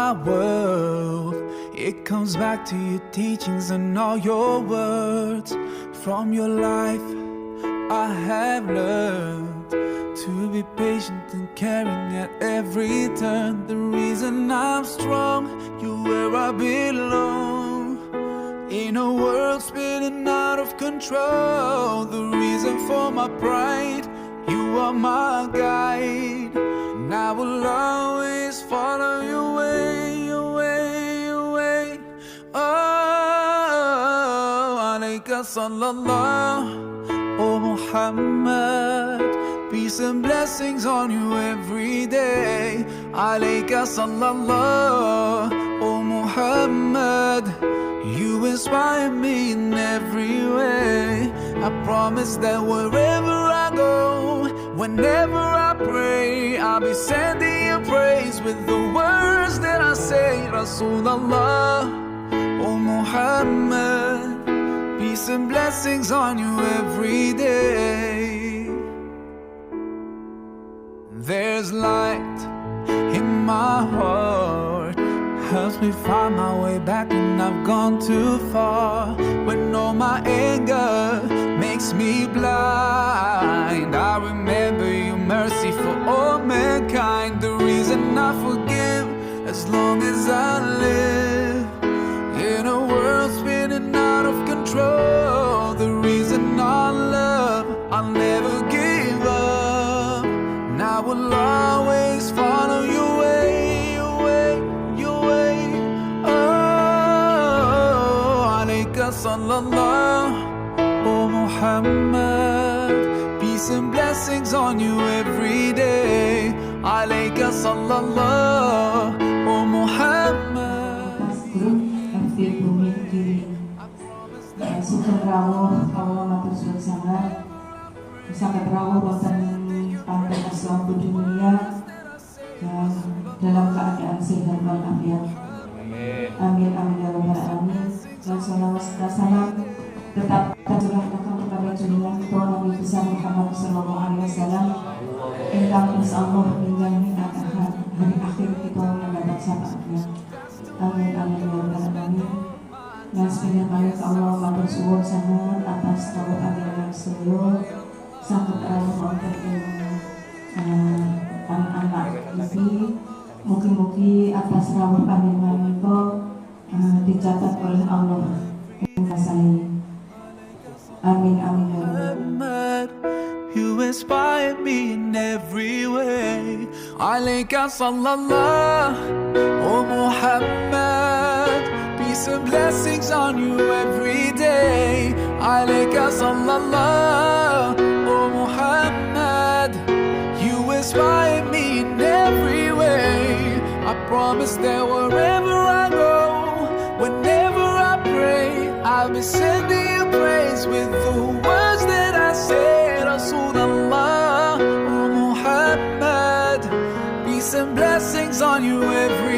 my world. It comes back to your teachings and all your words. From your life I have learned to be patient and caring at every turn. The reason I'm strong, you're where I belong. In a world spinning out of control, the reason for my pride, you are my guide. And I will always follow your way, your way, your way. Oh, alayka sallallahu, oh Muhammad. Peace and blessings on you every day. Alayka sallallahu, oh Muhammad. You inspire me in every way. I promise that wherever I go, whenever I pray, I'll be sending you praise with the words that I say. Rasulullah, oh Muhammad. Peace and blessings on you every day. There's light in my heart, helps me find my way back when I've gone too far. When all my anger makes me blind, I remember your mercy for all mankind. The reason I forgive as long as I live. In a world spinning out of control, the reason I love, I'll never give up. And I will always follow your way, your way, your way. Oh, alayka sallallahu, oh Muhammad. Peace and blessings on you every day. Alayka sallallahu, oh Muhammad. BUMI KEDIRI Sugeng rawuh kawula matur suwun sanget saged rawuh wonten Panti Asuhan BUDI MULIA dalam keadaan sehat walafiat. Amin amin ya Robbal Aalamiin. Dan salawat serta salam tetap tercurahkan kepada junjungan kita Nabi besar Muhammad sallallahu alaihi wasallam ingkang insyaallah ingkang akan hari akhir kita mendapat syafaatnya. Amin amin ya Robbal Aalamiin. Yang sebenarnya Allah matur suwun sangat atas rawuh panjenengan sedaya saged rawuh wonten ing anak-anak iki. Mugi-mugi atas rawuh panjenengan menika dicatat oleh Allah ing kasane. Amin amin ya Rabbal. You inspire me in every way. Alayka sallallahu, oh Muhammad. Peace and blessings on you every day. Alayka sallallahu, oh Muhammad. You inspire me in every way. I promise that wherever I go, whenever I pray, I'll be sending you praise with the words that I say. Rasulullah, oh Muhammad. Peace and blessings on you every